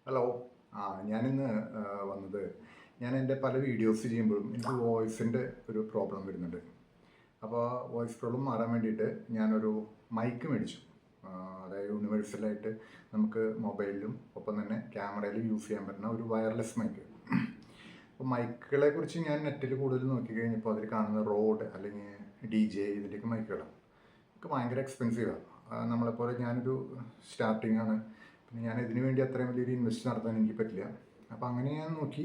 Hello. ഞാനിന്ന് വന്നത് ഞാൻ എൻ്റെ പല വീഡിയോസ് ചെയ്യുമ്പോഴും എനിക്ക് വോയിസിൻ്റെ ഒരു പ്രോബ്ലം വരുന്നുണ്ട്. അപ്പോൾ വോയിസ് പ്രോബ്ലം മാറാൻ വേണ്ടിയിട്ട് ഞാനൊരു മൈക്ക് മേടിച്ചു. അതായത് യൂണിവേഴ്സലായിട്ട് നമുക്ക് മൊബൈലിലും ഒപ്പം തന്നെ ക്യാമറയിലും യൂസ് ചെയ്യാൻ പറ്റുന്ന ഒരു വയർലെസ് മൈക്ക്. അപ്പോൾ മൈക്കുകളെ കുറിച്ച് ഞാൻ നെറ്റിൽ കൂടുതൽ നോക്കി കഴിഞ്ഞപ്പോൾ അതിൽ കാണുന്ന റോഡ് അല്ലെങ്കിൽ DJ ഇതിൻ്റെയൊക്കെ മൈക്കുകളാണ്. ഒക്കെ ഭയങ്കര എക്സ്പെൻസീവാണ്. നമ്മളെപ്പോലെ ഞാനൊരു സ്റ്റാർട്ടിംഗ് ആണ്. പിന്നെ ഞാൻ ഇതിനു വേണ്ടി അത്രയും വലിയൊരു ഇൻവെസ്റ്റ് നടത്താൻ എനിക്ക് പറ്റില്ല. അപ്പോൾ അങ്ങനെ ഞാൻ നോക്കി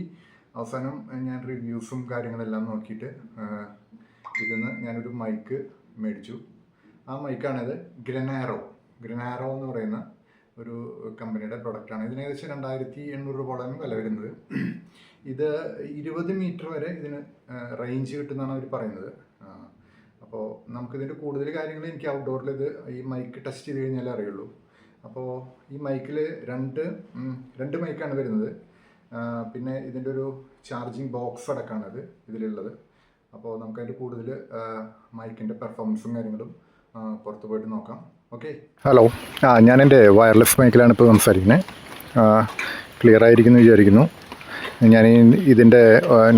അവസാനം ഞാൻ റിവ്യൂസും കാര്യങ്ങളെല്ലാം നോക്കിയിട്ട് ഇതിന്ന് ഞാനൊരു മൈക്ക് മേടിച്ചു. ആ മൈക്കാണിത്. ഗ്രനാരോ എന്ന് പറയുന്ന ഒരു കമ്പനിയുടെ പ്രൊഡക്റ്റാണ്. ഇതിന് ഏകദേശം 2800 രൂപയോളം വില വരുന്നത്. ഇത് 20 മീറ്റർ വരെ ഇതിന് റേഞ്ച് കിട്ടുന്നതാണ് അവർ പറയുന്നത്. അപ്പോൾ നമുക്കിതിൻ്റെ കൂടുതൽ കാര്യങ്ങൾ എനിക്ക് ഔട്ട്ഡോറിൽ ഈ മൈക്ക് ടെസ്റ്റ് ചെയ്ത് കഴിഞ്ഞാലേ അറിയുള്ളൂ. അപ്പോൾ ഈ മൈക്കിൽ രണ്ട് മൈക്കാണ് വരുന്നത്. പിന്നെ ഇതിൻ്റെ ഒരു ചാർജിങ് ബോക്സ് അടക്കമാണത് ഇതിലുള്ളത്. അപ്പോൾ നമുക്കതിൻ്റെ കൂടുതൽ മൈക്കിൻ്റെ പെർഫോമൻസും കാര്യങ്ങളും പുറത്ത് പോയിട്ട് നോക്കാം. ഓക്കെ. ഹലോ. ഞാൻ എൻ്റെ വയർലെസ് മൈക്കിലാണ് ഇപ്പോൾ സംസാരിക്കുന്നത്. ക്ലിയർ ആയിരിക്കുന്നു വിചാരിക്കുന്നു. ഞാൻ ഇതിൻ്റെ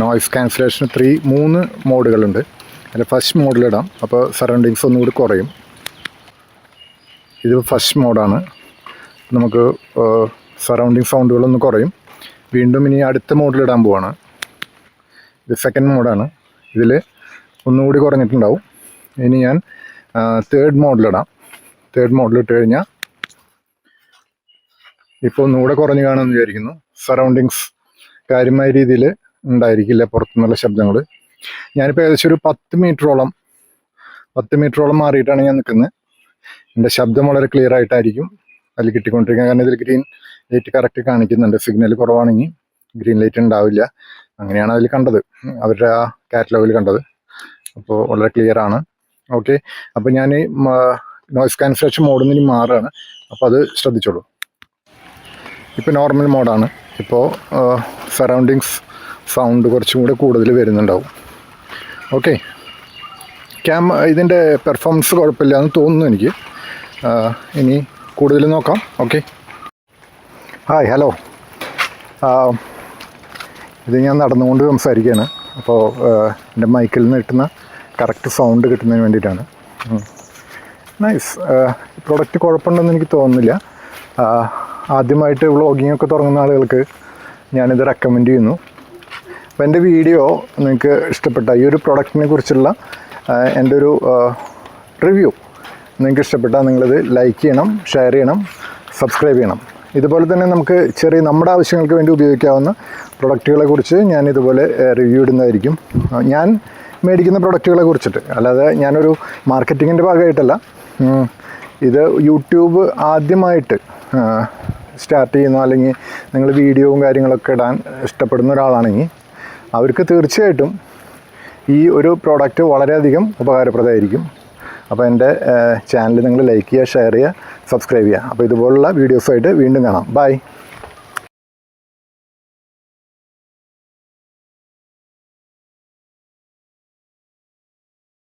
നോയ്സ് ക്യാൻസലേഷൻ 3 മോഡുകളുണ്ട്. അതിൽ ഫസ്റ്റ് മോഡിലിടാം. അപ്പോൾ സറൗണ്ടിങ്സ് ഒന്നുകൂടി കുറയും. ഇത് ഫസ്റ്റ് മോഡാണ്. നമുക്ക് സറൗണ്ടിങ് സൗണ്ടുകളൊന്ന് കുറയും. വീണ്ടും ഇനി അടുത്ത മോഡിലിടാൻ പോവാണ്. ഇത് സെക്കൻഡ് മോഡാണ്. ഇതിൽ ഒന്നുകൂടി കുറഞ്ഞിട്ടുണ്ടാവും. ഇനി ഞാൻ തേർഡ് മോഡിലിടാം. തേർഡ് മോഡിലിട്ട് കഴിഞ്ഞാൽ ഇപ്പോൾ ഒന്നുകൂടെ കുറഞ്ഞു കാണുമെന്ന് വിചാരിക്കുന്നു. സറൗണ്ടിങ്സ് കാര്യമായ രീതിയിൽ ഉണ്ടായിരിക്കില്ല, പുറത്തുനിന്നുള്ള ശബ്ദങ്ങൾ. ഞാനിപ്പോൾ ഏകദേശം ഒരു 10 മീറ്ററോളം മാറിയിട്ടാണ് ഞാൻ നിൽക്കുന്നത്. എൻ്റെ ശബ്ദം വളരെ ക്ലിയർ ആയിട്ടായിരിക്കും അതിൽ കിട്ടിക്കൊണ്ടിരിക്കുക. കാരണം ഇതിൽ ഗ്രീൻ ലൈറ്റ് കറക്റ്റ് കാണിക്കുന്നുണ്ട്. സിഗ്നൽ കുറവാണെങ്കിൽ ഗ്രീൻ ലൈറ്റ് ഉണ്ടാവില്ല. അങ്ങനെയാണ് അതിൽ കണ്ടത്, അവരുടെ ആ കാറ്റലോഗിൽ കണ്ടത്. അപ്പോൾ വളരെ ക്ലിയർ ആണ്. ഓക്കെ. അപ്പോൾ ഞാൻ നോയ്സ് ക്യാൻസലേഷൻ മോഡിൽ നിന്ന് മാറുകയാണ്. അപ്പോൾ അത് ശ്രദ്ധിച്ചോളൂ. ഇപ്പോൾ നോർമൽ മോഡാണ്. ഇപ്പോൾ സറൗണ്ടിങ്സ് സൗണ്ട് കുറച്ചും കൂടെ കൂടുതൽ വരുന്നുണ്ടാവും. ഓക്കെ. ഇതിൻ്റെ പെർഫോമൻസ് കുഴപ്പമില്ല എന്ന് തോന്നുന്നു എനിക്ക്. ഇനി കൂടുതൽ നോക്കാം. ഓക്കെ. Hi, hello. ഇത് ഞാൻ നടന്നുകൊണ്ട് സംസാരിക്കുകയാണ്. അപ്പോൾ എൻ്റെ മൈക്കിൽ നിന്ന് കിട്ടുന്ന കറക്റ്റ് സൗണ്ട് കിട്ടുന്നതിന് വേണ്ടിയിട്ടാണ്. നൈസ്. പ്രൊഡക്റ്റ് കുഴപ്പമുണ്ടെന്ന് എനിക്ക് തോന്നുന്നില്ല. ആദ്യമായിട്ട് വ്ളോഗിങ്ങൊക്കെ തുടങ്ങുന്ന ആളുകൾക്ക് ഞാനിത് റെക്കമെൻഡ് ചെയ്യുന്നു. അപ്പോൾ എൻ്റെ വീഡിയോ നിങ്ങൾക്ക് ഇഷ്ടപ്പെട്ട ഈ ഒരു പ്രൊഡക്റ്റിനെ കുറിച്ചുള്ള എൻ്റെ ഒരു റിവ്യൂ നിങ്ങൾക്ക് ഇഷ്ടപ്പെട്ടാൽ നിങ്ങളിത് ലൈക്ക് ചെയ്യണം, ഷെയർ ചെയ്യണം, സബ്സ്ക്രൈബ് ചെയ്യണം. ഇതുപോലെ തന്നെ നമുക്ക് നമ്മുടെ ആവശ്യങ്ങൾക്ക് വേണ്ടി ഉപയോഗിക്കാവുന്ന പ്രൊഡക്റ്റുകളെ കുറിച്ച് ഞാൻ ഇതുപോലെ റിവ്യൂ ഇടുന്നതായിരിക്കും. ഞാൻ മേടിക്കുന്ന പ്രൊഡക്റ്റുകളെ കുറിച്ചിട്ട്, അല്ലാതെ ഞാനൊരു മാർക്കറ്റിങ്ങിൻ്റെ ഭാഗമായിട്ടല്ല. ഇത് യൂട്യൂബ് ആദ്യമായിട്ട് സ്റ്റാർട്ട് ചെയ്യുന്ന, അല്ലെങ്കിൽ നിങ്ങൾ വീഡിയോയും കാര്യങ്ങളൊക്കെ ഇടാൻ ഇഷ്ടപ്പെടുന്ന ഒരാളാണെങ്കിൽ അവർക്ക് തീർച്ചയായിട്ടും ഈ ഒരു പ്രോഡക്റ്റ് വളരെയധികം ഉപകാരപ്രദമായിരിക്കും. അപ്പോൾ എൻ്റെ ചാനൽ നിങ്ങൾ ലൈക്ക് ചെയ്യുക, ഷെയർ ചെയ്യുക, സബ്സ്ക്രൈബ് ചെയ്യുക. അപ്പോൾ ഇതുപോലുള്ള വീഡിയോസായിട്ട് വീണ്ടും കാണാം. ബൈ.